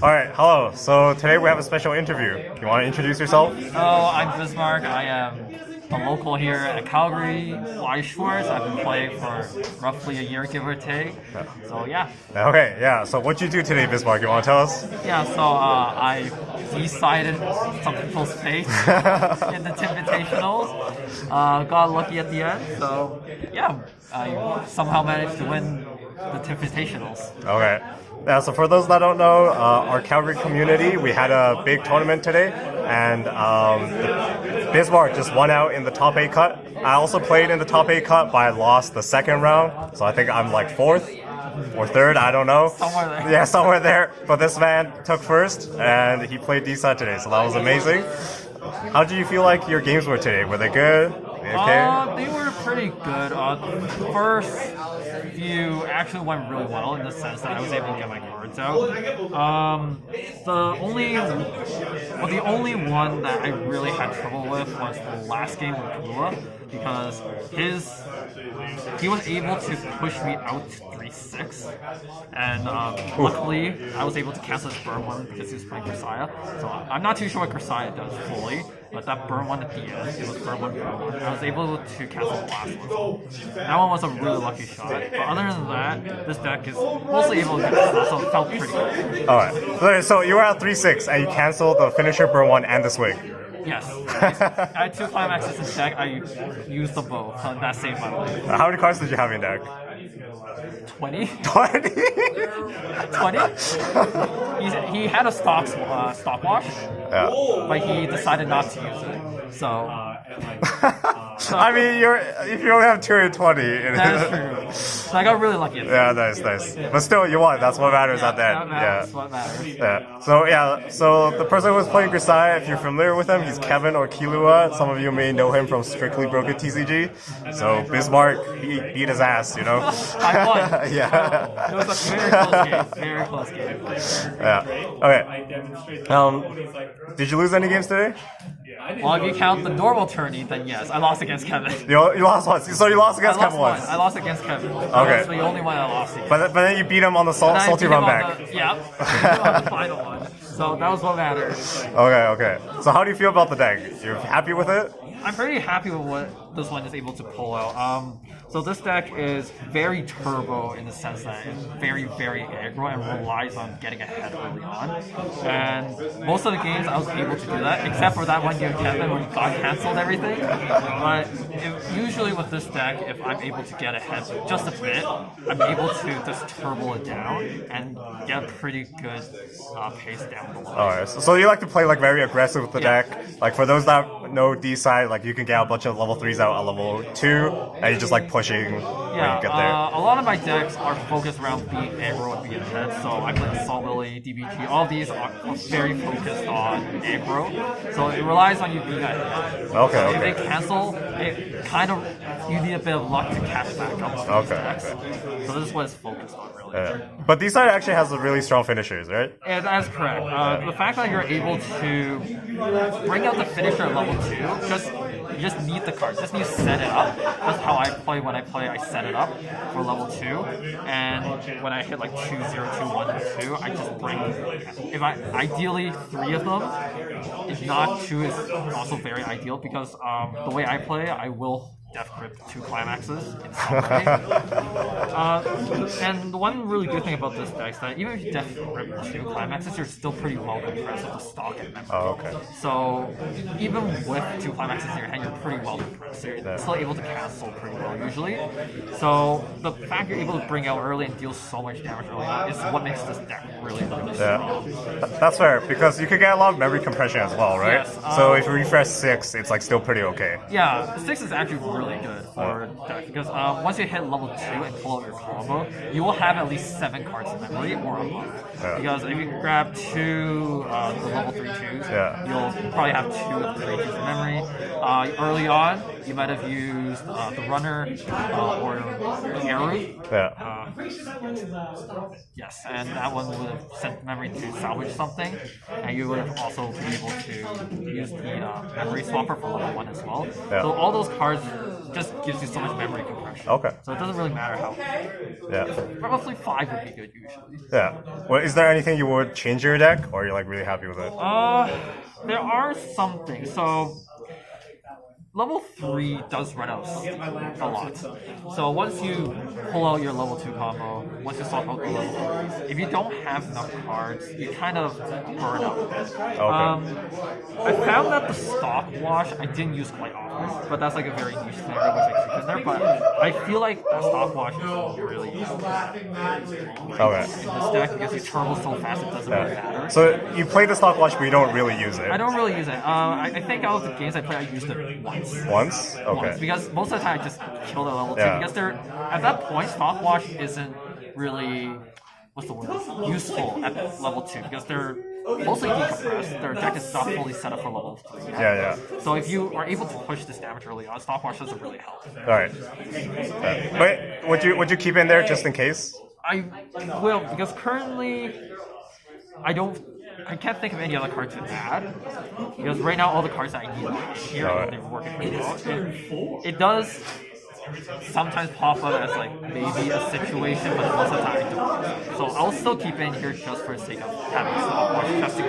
All right, hello. So today we have a special interview. You want to introduce yourself? Hello, I'm Bismarck. I am a local here at Calgary, Weiss, Schwarz. I've been playing for roughly a year, give or take. So yeah. Okay, yeah. So what'd you do today, Bismarck? You want to tell us? Yeah, so I decided some people's fate in the Timvitationals. Got lucky at the end, so yeah, I somehow managed to win the Timvitationals. Okay. Yeah, so for those that don't know, our Calgary community, we had a big tournament today, and Bismarck just won out in the top 8 cut. I also played in the top 8 cut, but I lost the second round, so I think I'm like 4th or 3rd, I don't know. Somewhere there. Yeah, somewhere there. But this man took 1st, and he played D-side today, so that was amazing. How did you feel like your games were today? Were they good? Okay. They were pretty good. First few actually went really well in the sense that I was able to get my cards out. The only one that I really had trouble with was the last game with Kula, because he was able to push me out to 3-6, and luckily I was able to cancel his burn one because he was playing Grisaya. So I'm not too sure what Grisaya does fully, but that burn one at the end, it was burn one. I was able to cancel the last one. That one was a really lucky shot. But other than that, this deck is mostly able to get stuff, so it felt pretty good. Alright. So you were at 3-6 and you canceled the finisher, burn one, and the swing. Yes. I had 2 climaxes in deck. I used them both, and that saved my life. How many cards did you have in deck? 20? 20? 20? He had a stock wash, but he decided not to use it. So I mean, if you only have 2 and 20. That's true. So I got really lucky at that. Yeah, nice. But still, you won. That's what matters at the end. That's what matters. Yeah. So the person who was playing Grisaya, if you're familiar with him, he's Kevin or Kilua. Some of you may know him from Strictly Broken TCG. So Bismarck, he beat his ass, you know? I won. Yeah. It was a very close game. Very close game. Yeah. Okay. Did you lose any games today? Well, if you count the normal tourney, then yes, I lost against Kevin. You lost once. So you lost against Kevin once. I lost against Kevin. Okay. That's the only one I lost against. But then you beat him on the salty run back. On the final one. So that was what mattered. Okay. So how do you feel about the deck? You're happy with it? I'm pretty happy with what this one is able to pull out. So this deck is very turbo in the sense that it's very, very aggro and relies on getting ahead early on. And most of the games I was able to do that, except for that one game with Kevin when God canceled everything. But usually with this deck, if I'm able to get ahead just a bit, I'm able to just turbo it down and get a pretty good pace down the line. Alright, so you like to play like very aggressive with the deck. Like for those that know D-side, like you can get a bunch of level 3s out at level 2, and you just like pushing when you get there. A lot of my decks are focused around being aggro and being ahead. So I play Salt Lily, DBG, all these are very focused on aggro. So it relies on you being ahead. Okay. If they cancel, it kind of, you need a bit of luck to catch back up with these decks. So this is what it's focused on, really. But D-side actually has a really strong finishers, right? Yeah, that's correct. The fact that you're able to bring out the finisher at level 2, you just need the card. Just need to set it up. That's how I play when I play. I set it up for level 2, and when I hit like 2, 0, 2, 1, and 2, I just bring. Ideally 3 of them. If not 2 is also very ideal because the way I play, I will Death Grip 2 climaxes in some way. And the one really good thing about this deck is that even if you Death Grip 2 climaxes, you're still pretty well compressed with the stock and memory. Oh, okay. So even with 2 climaxes in your hand, you're pretty well compressed. So you're still able to cancel pretty well usually. So the fact you're able to bring out early and deal so much damage early on is what makes this deck really strong. That's fair, because you could get a lot of memory compression as well, right? Yes. So if you refresh 6, it's like still pretty okay. Yeah, 6 is actually really good for deck because once you hit level 2 and pull out your combo, you will have at least 7 cards in memory or above. Because if you grab 2 the level 3 2s, you'll probably have 2 of the 3 2s in memory. Early on, you might have used the runner or the arrow. Yes, and that one would have sent memory to salvage something, and you would have also been able to use the memory swapper for level 1 as well. Yeah. So all those cards just gives you so much memory compression. Okay. So it doesn't really matter how. Yeah. Roughly 5 would be good usually. Yeah. Well, is there anything you would change in your deck, or are you like really happy with it? There are some things. So level 3 does run out a lot. So once you pull out your level 2 combo, once you swap out the level 3, if you don't have enough cards, you kind of burn out. Okay. I found that the stock wash I didn't use quite often, but that's like a very niche scenario which I keep in there. But I feel like that stock wash is really useful Okay. in this deck because you turbo so fast it doesn't really matter. So you play the stock watch, but you don't really use it. I don't really use it. I think out of the games I play, I used it once. Once? Okay. Once, because most of the time I just kill the level 2 Yeah. because they're at that point stock wash isn't really what's the word useful at level 2 because they're mostly decompressed. Their deck is not fully set up for level 3. Yeah. So if you are able to push this damage early on, stock wash doesn't really help. All right. But would you keep it in there just in case? I will because currently I can't think of any other cards to add because right now all the cards that I need are here and they're working pretty well. It does sometimes pop up as like maybe a situation, but most of the time I don't. So I'll still keep it in here just for the sake of having stock watch, just in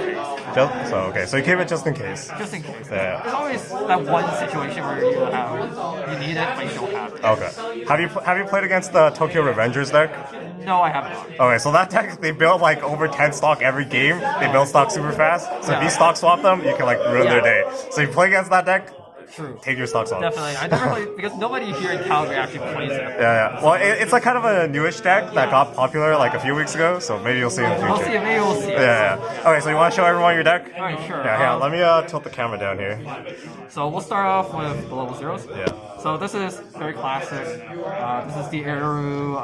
case. So you keep it just in case. Just in case. Yeah. There's always that one situation where you need it, but you don't have it. Okay. Have you played against the Tokyo Revengers deck? No, I have not. Okay, so that deck, they build like over 10 stock every game. They build stock super fast. So if you stock swap them, you can like ruin their day. So you play against that deck, True. take your stocks off. Definitely. I never really, because nobody here in Calgary actually plays it. Yeah. Well, it's like kind of a newish deck that got popular like a few weeks ago. So maybe you'll see it in the future. We'll see it. Maybe we'll see it. Yeah. Okay, so you want to show everyone your deck? Alright, sure. Yeah, let me tilt the camera down here. So we'll start off with the level zeros. Yeah. So this is very classic. This is the Eru,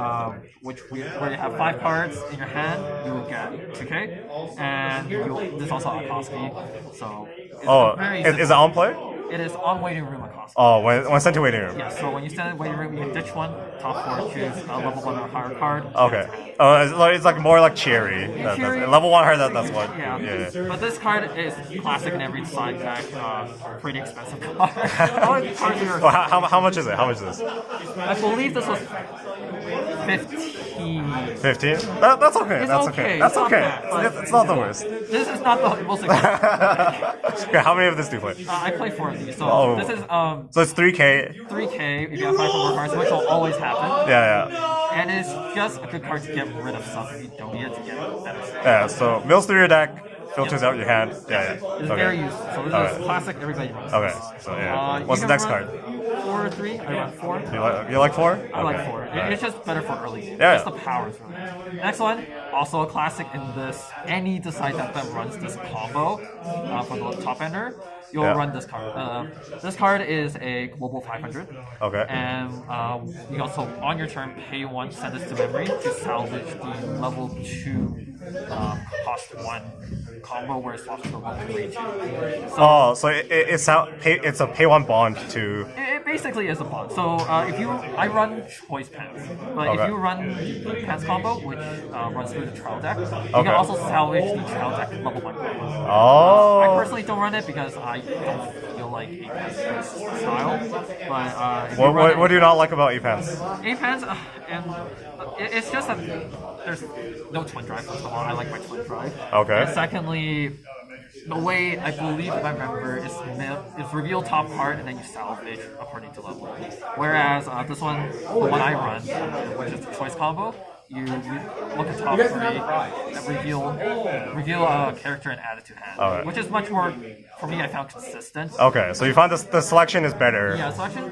where you have 5 cards in your hand, you will get 2k, and this is also Akatsuki. So it's is it on play? It is on waiting room Akatsuki. Oh, when sent to waiting room. Yeah, so when you stand in waiting room, you can ditch one, top 4, choose a level 1 or higher card. Okay. It's like more like Cherry. Level 1 hard, that's one. Yeah. But this card is classic in every side deck. Pretty expensive card. Well, how much is it? How much is this? I believe this was 15. 15? That's okay. It's That's okay. That's It's okay. not bad, It's not the worst. This is not the most expensive. Okay, how many of this do you play? I play 4 of these. So this is So it's 3k. 3k if you have 5 or more cards, which will always happen. Yeah. And it's just a good card to get rid of stuff if you don't need it to get better stuff. Yeah, so mills through your deck, filters out your hand. Yeah. It's very useful. So this is classic, everybody runs. Okay, so yeah. What's the next card? 4 or 3? I run 4. You like 4? I like 4. It's just better for early game. Yeah. Just the powers really. Next one, also a classic in this. Any decide that runs this combo for the top ender, you'll run this card. This card is a global 500. Okay. And you also, on your turn, pay 1, send this to memory to salvage the level 2 cost 1 combo where it swaps to the level 3 2. So it's a pay 1 bond to. It basically is a bond. So I run choice pants, but if you run the pants combo, which runs through the trial deck, you can also salvage the trial deck level 1 combo. Oh. I personally don't run it because I don't feel like A-Pants style. But what do you not like about A-Pants? A-Pants, and it's just that there's no twin drive. First of all, I like my twin drive. Okay. And secondly, the way I believe, if I remember, is reveal top card and then you salvage according to level. Whereas this one, the one I run, which is the choice combo, you look at top 3 and reveal a character and add it to hand, which is much more, for me, I found consistent. Okay, so you find the selection is better. Yeah, selection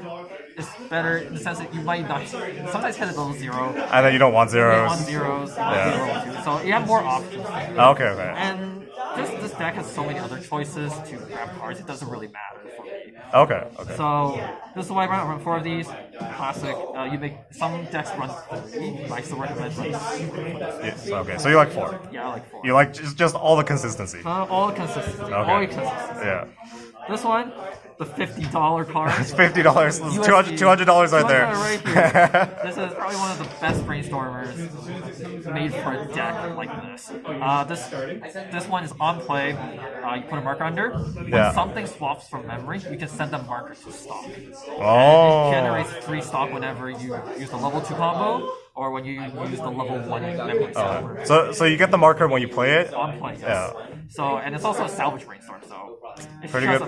is better in the sense that you might not sometimes hit a level 0. And then you don't want zeros. You want zeros, you want 0, 2. So you have more options. Okay. And just this deck has so many other choices to grab cards, it doesn't really matter for me. Okay. So this is why I run 4 of these. Classic. You make some decks run 3, but I still recommend like Yes, okay, so you like 4. Yeah, I like 4. You like just all the consistency. All consistency. Okay. All consistency. Yeah. This one, the $50 card. It's $50. USD. $200 right there. Right here. This is probably one of the best brainstormers made for a deck like this. This one is on play. You put a marker under. When something swaps from memory, you can send a marker to stock. Oh. It generates 3 stock whenever you use the level 2 combo or when you use the level 1 memory swap. So you get the marker when you play it? On play, yes. Yeah. So, and it's also a salvage brainstorm, so pretty good.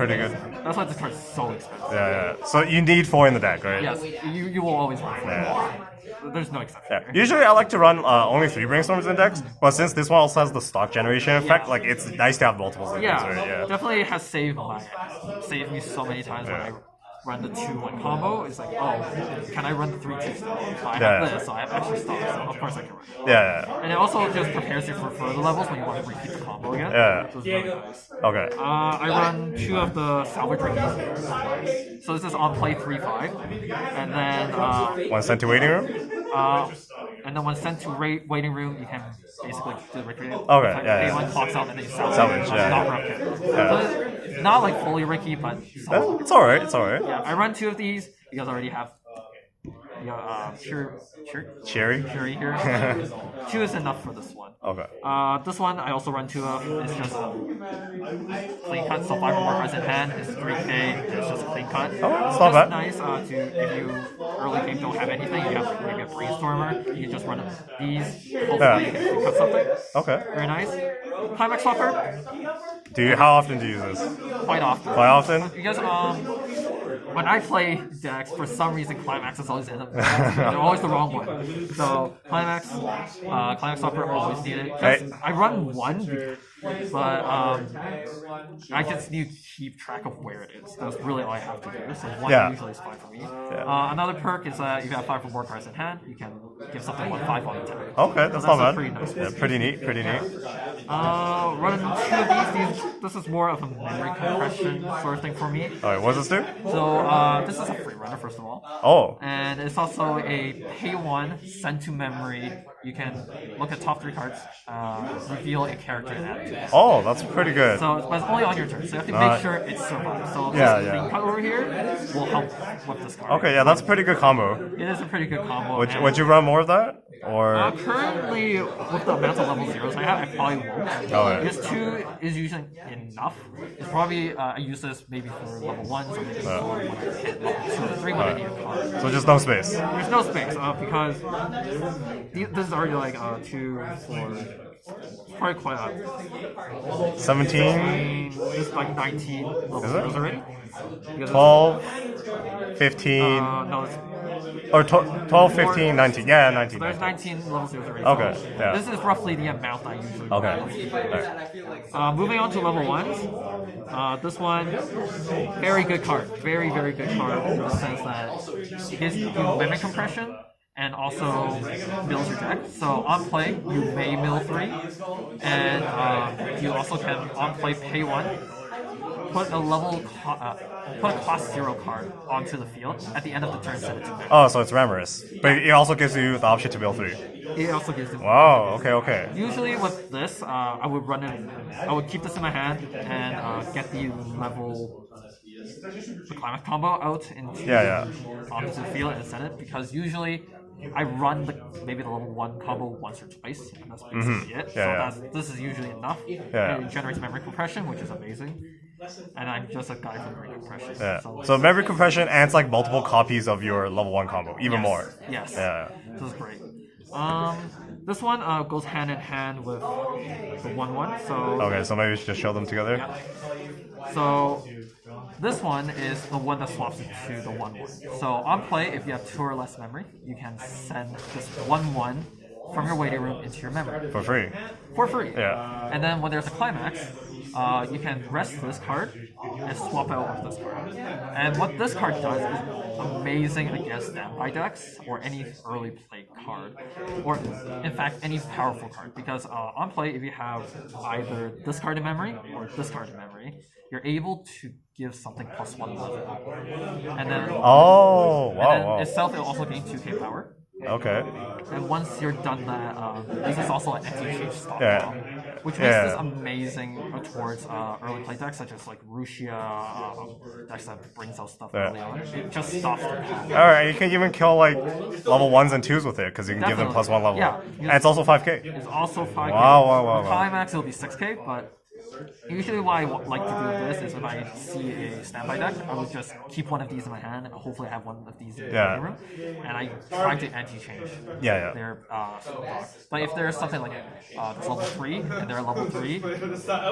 That's why this card is so expensive. Yeah. So you need 4 in the deck, right? Yes, you will always run 4. There's no exception. Yeah. Usually I like to run only 3 brainstorms in decks, but since this one also has the stock generation effect, like it's nice to have multiples in decks, right? Yeah. Definitely has saved me so many times when I run the 2-1 combo. It's like, oh, can I run the 3-2 stuff? I have this, so I have extra stuff, so of course I can run it. Yeah. And it also just prepares you for further levels when you want to repeat the combo again. Yeah. So it's really nice. Okay. I run 2 of the salvage rings. So this is on play 3-5. And then... one sent to waiting room? And then when sent to waiting room, you can basically do the Ricky. Okay, pay 1 clocks out and then you salvage. Not rough. So it's not like fully Ricky, but solid. It's alright. Yeah, I run 2 of these. You guys already have Cherry here. 2 is enough for this one. Okay. This one I also run 2 of. It's just a clean cut, so 5 more cards in hand. It's 3K. It's just a clean cut. Oh, it's not bad. Nice to if you early game don't have anything, you have like maybe a brainstormer. You can just run these. Hopefully you can clean cut something. Okay. Very nice. Climax Fluffer. How often do you use this? Quite often. Quite often? Because when I play decks, for some reason Climax is always in them. They're always the wrong one. So Climax Fluffer always need it. I run 1, but I just need to keep track of where it is. That's really all I have to do. So 1 usually is fine for me. Another perk is that if you have 5 or more cards in hand, you can give something 1/5 on attack. Okay, that's not bad. Pretty nice. Yeah, pretty neat. Running 2 of these. This is more of a memory compression sort of thing for me. Alright, what does this do? So this is a free runner, first of all. Oh. And it's also a pay 1, send to memory. You can look at top 3 cards, reveal a character and add to it. Oh, that's pretty good. So, but it's only on your turn, so you have to make sure it survives. So this green cut over here will help with this card. Okay, yeah, that's a pretty good combo. It is a pretty good combo. Would you run more of that? Or currently, with the amount of level 0s I have, I probably won't. Because 2 is usually enough. It's probably, I use this maybe for level 1s or maybe for when I hit level 2 or 3 when I need a card. So just no space? There's no space, because this is already like 2, 4... Probably quite a 17? This is like 19 level zeros already. 12, 15. No, it's or 12, 15, 19. Yeah, 19. So there's 19 level zeros already. Okay, so yeah. This is roughly the amount I usually Okay. Moving on to level 1s. This one, very good card. Very good card in the sense that it gives you memory compression and also mills your deck. So on play, you may mill 3, and you also can on play pay 1, put a cost 0 card onto the field at the end of the turn, send it to them. Oh, so it's Ramorous. But it also gives you the option to mill 3. It also gives you. Wow, okay. Usually with this, I would run it. I would keep this in my hand and get the Climax combo out into onto the field and send it, because usually I run maybe the level 1 combo once or twice, and that's basically it. This is usually enough. It generates memory compression, which is amazing. And I'm just a guy for memory compression. So memory compression adds like multiple copies of your level 1 combo, even more. Yes. Yeah. This is great. This one goes hand in hand with the 1/1. So okay, so maybe we should just show them together. So this one is the one that swaps into the 1/1. So on play, if you have 2 or less memory, you can send this 1/1 from your waiting room into your memory. For free. For free. Yeah. And then when there's a climax, you can rest this card and swap out with this card. And what this card does is amazing against standby decks or any early play card, or in fact any powerful card. Because on play, if you have either this card in memory or this card in memory, you're able to give something +1 level. And then itself it also gains 2k power. Okay. And once you're done that, this is also an anti-change stock. which makes this amazing towards early play decks such as like Rushia, decks that brings out stuff early on. It just stops the combo. Alright, you can even kill like level 1s and 2s with it because you can give them +1 level. Yeah. And it's also 5k. It's also 5k. Wow. Climax it'll be 6k, but usually what I like to do with this is if I see a standby deck, I would just keep one of these in my hand and hopefully have one of these in the room. And I try to anti-change their but if there's something like it's level 3 and they're level 3,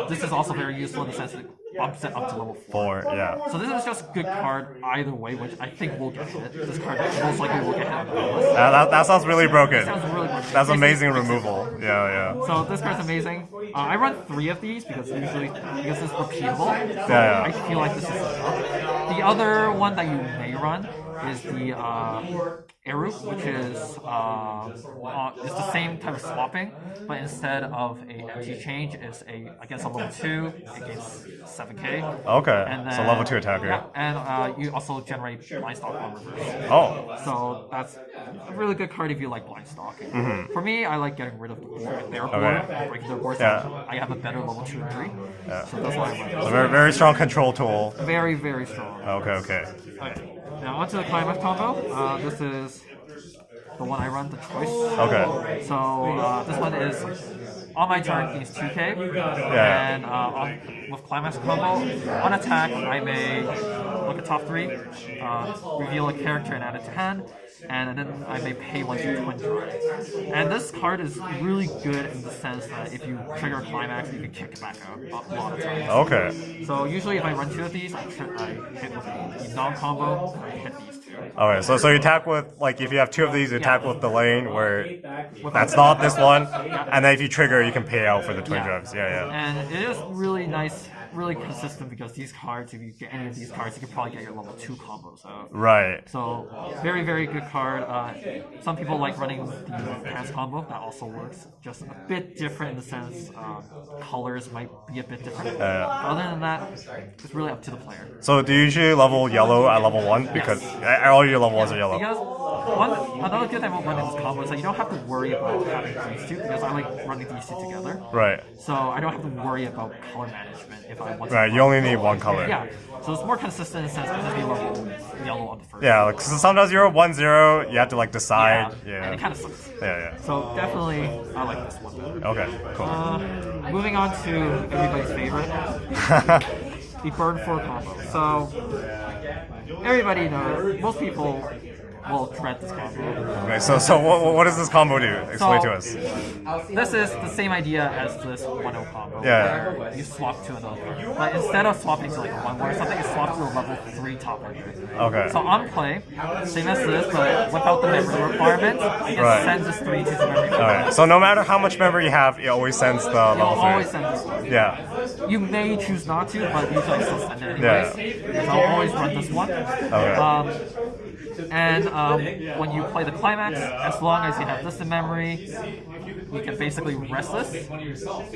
this is also very useful in the sense that it bumps it up to level 4. So this is just a good card either way, which I think will get hit. This card most likely will get hit on the list. That sounds really broken. That sounds really broken. That's amazing removal. Yeah. So this card's amazing. I run 3 of these because it's repeatable. So Yeah. I feel like this is enough. The other one that you may run is the Eru, which is it's the same type of swapping, but instead of a empty change, it's against a level 2 against 7k. Okay. And then, so level 2 attacker. Yeah, and you also generate blind stock on reverse. Oh. So that's a really good card if you like blind stalking. For me, I like getting rid of their board, breaking their board, so I have a better level 2 and 3. So that's why I run. So very strong control tool. Very, very strong. Okay. Now onto the climax combo. This is the one I run, the choice. Okay. So this one is on my turn gains 2k, and with climax combo, on attack I may look at top 3, reveal a character and add it to hand, and then I may pay 1 to twin drive. And this card is really good in the sense that if you trigger a climax, you can kick it back out a lot of times. Okay. So usually if I run 2 of these, I hit with the non-combo, I hit these 2. Okay, so you attack with, like, if you have 2 of these, you attack with the lane where that's not this one, and then if you trigger, you can pay out for the twin drives. And it is really nice, really consistent because these cards, if you get any of these cards, you can probably get your level 2 combos out. Right. So very, very good card. Some people like running the hands combo. That also works. Just a bit different in the sense colors might be a bit different. Other than that, it's really up to the player. So do you usually level yellow at level 1? Because all your level 1s are yellow. Because another good thing about running this combo is that you don't have to worry about having these 2 because I like running these 2 together. Right. So I don't have to worry about color management if I want to. Right, you only need 1 color. Yeah. So it's more consistent in the sense that just be level yellow on the first. Yeah, like, so sometimes you're 1-0, you have to like decide. And it kind of sucks. Yeah. So definitely, I like this one. Okay, cool. Moving on to everybody's favorite, the burn 4 combo. So everybody knows, most people will dread this combo. Okay, so what does this combo do? Explain to us. This is the same idea as this 1-0 combo. Yeah. Where you swap to another. But instead of swapping to like a 1-1 or something, you swap to a level 3 top laner. Okay. So on play, same as this, but without the memory requirement, it sends this 3 to the memory. Alright, so no matter how much memory you have, it always sends the level 3. Always send this one. Yeah. You may choose not to, but usually I still send it anyways. Because I'll always run this one. Okay. And when you play the climax, as long as you have this in memory, you can basically rest this and then swap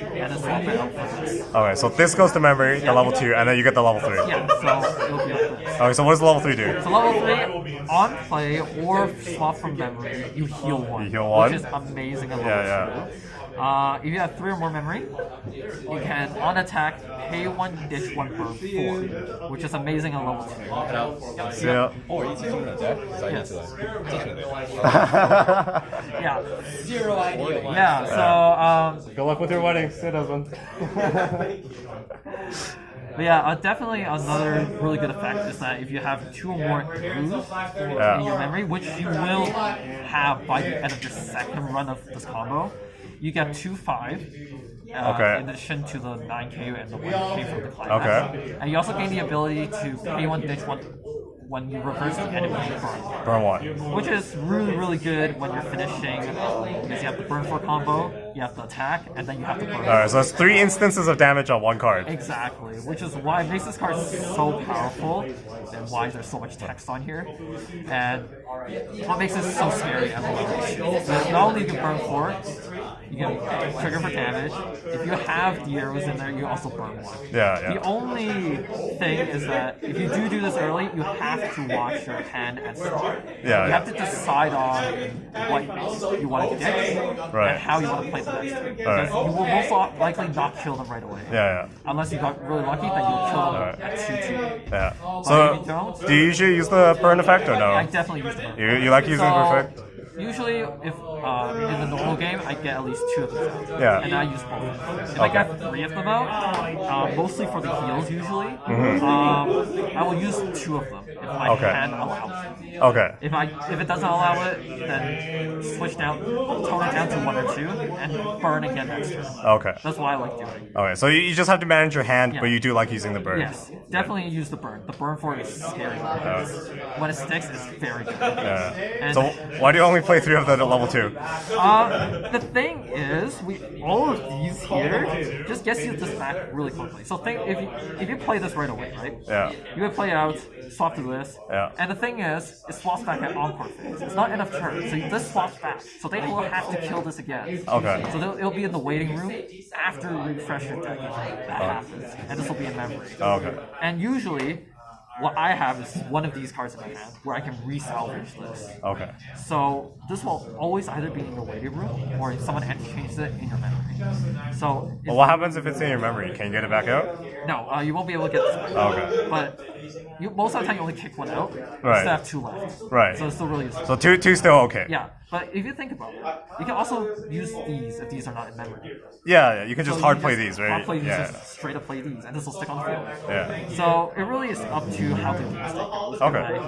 it out for this. Okay, so this goes to memory, the level 2, and then you get the level 3. Yeah, so it'll be like this. Okay, so what does the level 3 do? So level 3, on play or swap from memory, you heal 1. You heal 1? Which is amazing at level 2. If you have 3 or more memory, you can, on attack, pay 1, ditch 1, burn 4, which is amazing at level 2. Yeah. Yes. Yeah. Zero idea. Yeah, so, Good luck with your wedding, sit husband. but yeah, definitely another really good effect is that if you have 2 or more Eus in your memory, which you will have by the end of your second run of this combo, you get 2-5 in addition to the 9k and the 1k from the climax. And you also gain the ability to pay 1 ditch 1 when you reverse the enemy burn 1. which is really, really good when you're finishing because you have the burn 4 combo, you have to attack, and then you have to burn. Alright, so it's 3 instances of damage on 1 card. Exactly, which is why it makes this card so powerful and why there's so much text on here. And what makes this so scary as well. So not only you can burn 4, you can trigger for damage. If you have the arrows in there, you also burn 1. The only thing is that if you do this early, you have to watch your hand and start. You have to decide on what you want to get and how you want to play the next turn. Because you will most likely not kill them right away. Yeah. Unless you got really lucky that you'll kill them at 2-2. Yeah. But if So, you don't, do you usually use the burn effect or no? I definitely use the burn. You like using the burn effect? Usually, if in the normal game, I get at least 2 of them out. Yeah. And I use both. If I get 3 of them out, mostly for the heals usually, I will use 2 of them if my hand allows it. Okay. If it doesn't allow it, then switch down, tone it down to 1 or 2, and burn again next turn. Okay. That's what I like doing. Okay, so you just have to manage your hand, but you do like using the burn. Yes, definitely use the burn. The burn for it is scary. When it sticks, it's very good. Yeah. So why do you only play 3 of them at level 2? The thing is, all of these here just gets you this back really quickly. So think if you play this right away, right? Yeah. You would play out, swap to this, Yeah. and the thing is, it swaps back at encore phase. It's not enough turns, so this swaps back. So they will have to kill this again. Okay. So it'll be in the waiting room after you refresh your deck. That happens, and this will be in memory. Okay. And usually, what I have is one of these cards in my hand where I can resalvage this. Okay. So this will always either be in your waiting room or someone changes it in your memory. So Well, what happens if it's in your memory? Can you get it back out? no, you won't be able to get this back. Okay. But most of the time you only kick 1 out. Right. Instead of 2 left. Right. So it's still really useful. So two still okay. Yeah, but if you think about it, you can also use these if these are not in memory. Yeah, you can just So hard you play just these, right? Hard play these, Yeah. just straight up play these, and this will stick on the field. Yeah. So it really is up to how the game stick goes. Okay.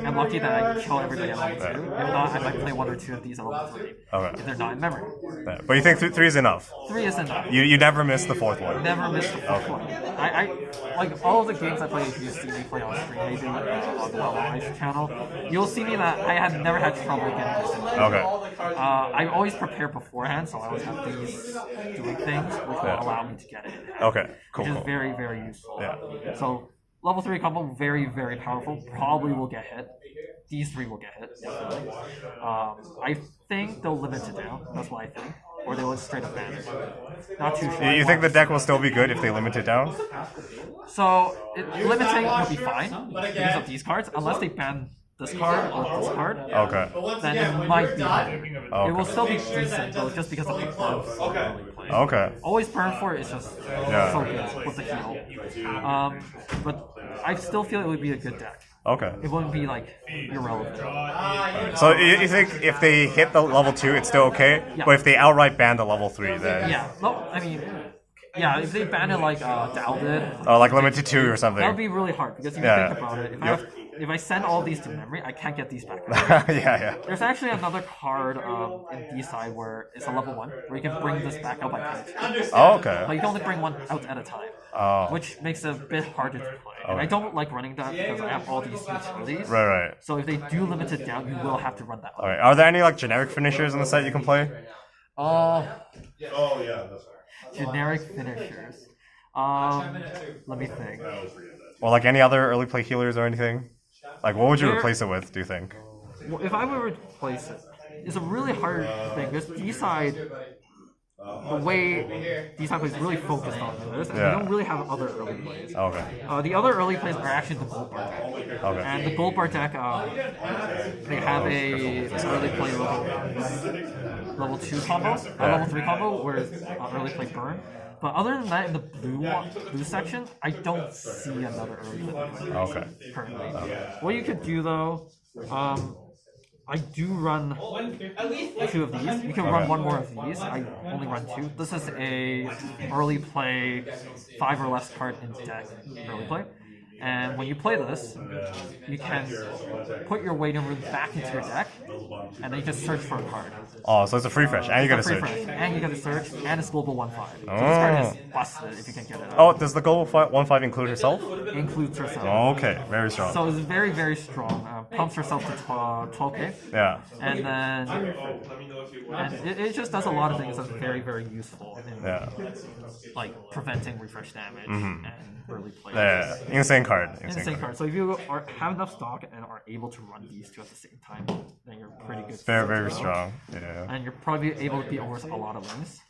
I'm lucky that I kill everybody at level 2. If not, I might play 1 or 2 of these at level 3. Okay. If they're not in memory. Yeah. But you think 3 is enough? 3 is enough. You never miss the 4th one. Never missed the 4th one. I like all of the games I play. If you see me play on stream, maybe on the Weiss channel, you'll see me that I have never had trouble getting this. Okay. I always prepare beforehand, so I always have these doing things which will allow me to get it. Okay. Cool. Which is Cool. very, very useful. Yeah. So level 3 combo, very, very powerful. Probably will get hit. These 3 will get hit, definitely. I think they'll limit it down. That's what I think. Or they will straight up ban it. Not too sure. You think the deck will still be good if they limit it down? So limiting will be fine because of these cards, unless they ban this card or this card. Okay. Then it might be better. Okay. It will still be decent though, just because of the burn for early play. Okay. Always burn for it is just so good with the heal. But I still feel it would be a good deck. Okay. It wouldn't be like irrelevant. So you think if they hit the level 2, it's still okay? Yeah. But if they outright ban the level 3, then... Yeah. No, I mean, yeah. If they ban it like Dao did, Oh, like limited 2 or something. that would be really hard because if you Yeah. think about it, if I send all these to memory, I can't get these back. Yeah. There's actually another card in D-side where it's a level 1, where you can bring this back out by playing 2. Oh, okay. But you can only bring 1 out at a time, Oh. which makes it a bit harder to play. And I don't like running that because I have all these utilities. Right. So if they do limit it down, you will have to run that one. Alright. Are there any like generic finishers in the set you can play? Oh yeah, that's right. Generic finishers. Let me think. Or like any other early play healers or anything? Like what would you There- replace it with, do you think? Well, if I were to replace it, it's a really hard thing because D-side, the way D-side plays really focused on this, and Yeah. they don't really have other early plays. Okay. The other early plays are actually the gold bar deck. Okay. And the gold bar deck, they have a early play level 2 combo, level 3 combo, where it's early play burn. But other than that, in the blue section, I don't see another early play Okay. currently. What you could do though, I do run 2 of these. You can run 1 more of these. I only run 2. This is a early play 5 or less card in deck early play. And when you play this, you can put your waiting room back into your deck, and then you can search for a card. Oh, so it's a free fresh, and you get a Free search. fresh, and you get a search, and it's global 1/5. So this card is busted if you can get it. Oh, does the global 1/5 include herself? Includes herself. Okay, very strong. So it's very, very strong. Pumps herself to 12k. Yeah. And then it just does a lot of things that's very, very useful in like preventing refresh damage and early play. Yeah. Insane card. Insane card. So if you have enough stock and are able to run these 2 at the same time, then you're pretty good. Very, very strong. Yeah. And you're probably able to beat over a lot of lanes.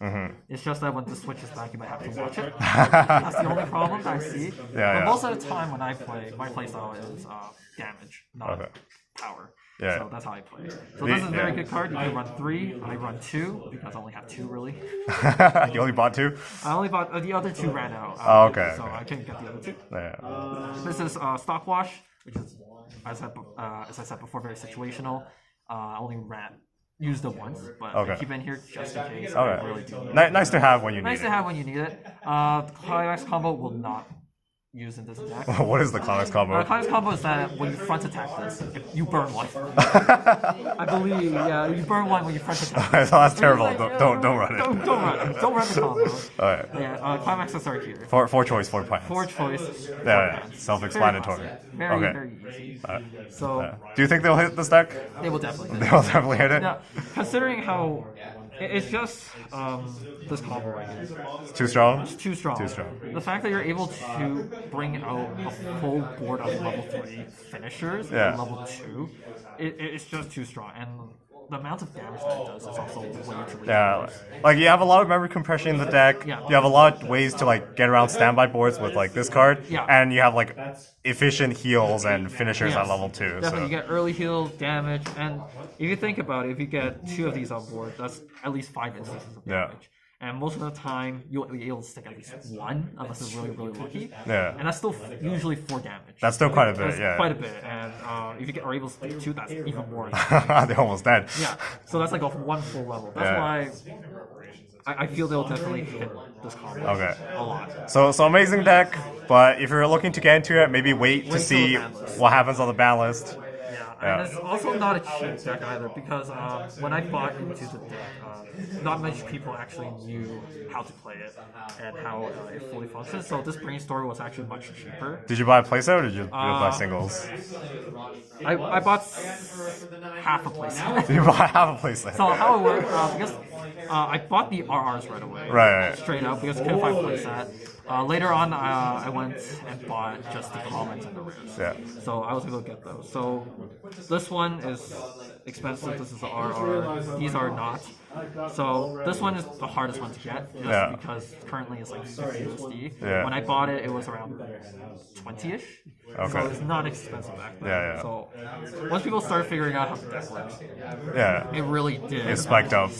It's just that when the switch is back, you might have to watch it. That's the only problem that I see. But most of the time when I play, my playstyle is damage, not power. Yeah. So that's how I play. So this is a very good card. You can run 3. I run 2 because I only have 2 really. You only bought 2? I only bought the other 2 ran out. Oh, okay. So I couldn't get the other 2. Yeah. This is Stock Wash, which is as I said before, very situational. I only used it once, but I keep it in here just in case. I really do need it. Nice to have when you need it. Nice to have when you need it. The Climax combo will not use in this deck. What is the Climax combo? The Climax combo is that when you front attack this, you burn 1. I believe, yeah, you burn 1 when you front attack. So that's terrible. Don't run it. Don't run it. Don't run the combo. Alright. Yeah, Climaxes are here. 4 choice, 4 plans. 4 choice. Yeah. Self-explanatory. Very easy. So do you think they'll hit this deck? they will definitely hit They'll definitely hit it? Yeah, considering how it's just this combo right here. It's too strong? It's too strong. Too strong. The fact that you're able to bring out a full board of level 3 finishers at level 2, it's just too strong. And the amount of damage that it does is also way too weak. Yeah, like you have a lot of memory compression in the deck. Yeah. You have a lot of ways to like get around standby boards with like this card. Yeah. And you have like efficient heals and finishers at level 2. Definitely, So. you get early heal, damage, and if you think about it, if you get 2 of these on board, that's at least 5 instances of damage. And most of the time, you'll be able to stick at least 1, unless you're really lucky. Yeah. And that's still usually 4 damage. That's still quite a bit, That's yeah. quite a bit. And if you are able to stick 2, that's even more. They're almost dead. Yeah. So that's like a 1 full level. That's why I feel they'll definitely hit this combo a lot. So amazing deck, but if you're looking to get into it, maybe wait to see what happens on the ban list. And it's also not a cheap deck either, because when I bought into the deck, not much people actually knew how to play it and how it fully functions. So this Brainstorm was actually much cheaper. Did you buy a playset or did you buy singles? I bought half a playset. You bought half a playset. So how it worked, because I bought the RRs right away. Right. Straight up, because I couldn't find a playset. Later on, I went and bought just the commons and the rares. Yeah. So I was able to get those. So this one is expensive. This is the RR. These are not. So this one is the hardest one to get, just because currently it's like 50 USD. Yeah. When I bought it, it was around 20-ish. Okay. So it's not expensive back then. Yeah. So once people started figuring out how the deck works, it really did. It spiked up.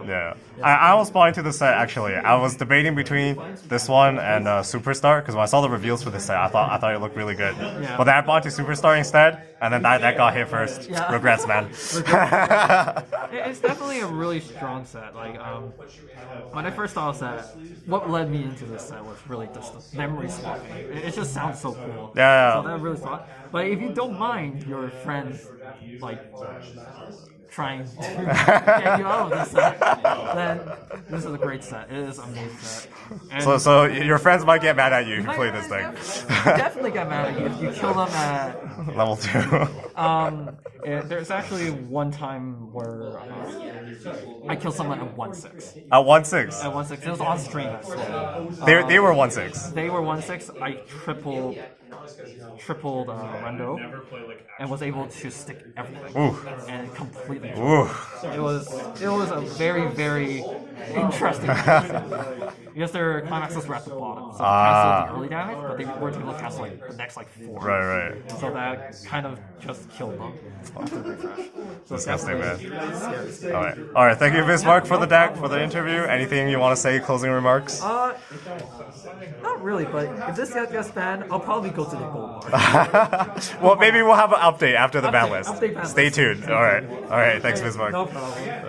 Yeah. Yeah. I almost bought into this set actually. I was debating between this one and Superstar because when I saw the reveals for this set, I thought it looked really good. Yeah. But then I bought into Superstar instead, and then that got hit first. Yeah. Regrets, man. It's definitely a really strong set. Like when I first saw a set, what led me into this set was really just the memory swapping. It just sounds so cool. Yeah. So that really thought. But if you don't mind your friends like trying to get you out of this set, then this is a great set. It is an amazing set. And So your friends might get mad at you if you play this thing. definitely get mad at you if you kill them at Level 2. there's actually one time where I killed someone at 1-6. At 1-6. At 1-6. It was on stream as well. They were 1-6. They were 1-6. I tripled Rendo and was able to stick everything. Ooh. And completely. Ooh. It was a very interesting situation. Because their climaxes were at the bottom, so they canceled the early damage, but they weren't able to cancel like the next 4. Right. So that kind of just killed them after the refresh. So Disgusting, man. scary. All right. Thank you, Bismarck, for the deck, for the interview. Anything you want to say? Closing remarks? Not really, but if this set gets banned, I'll probably go to the gold bar. Well, maybe we'll have an update after the ban Update list. ban list. Stay tuned. All right. Thanks, Bismarck. No problem.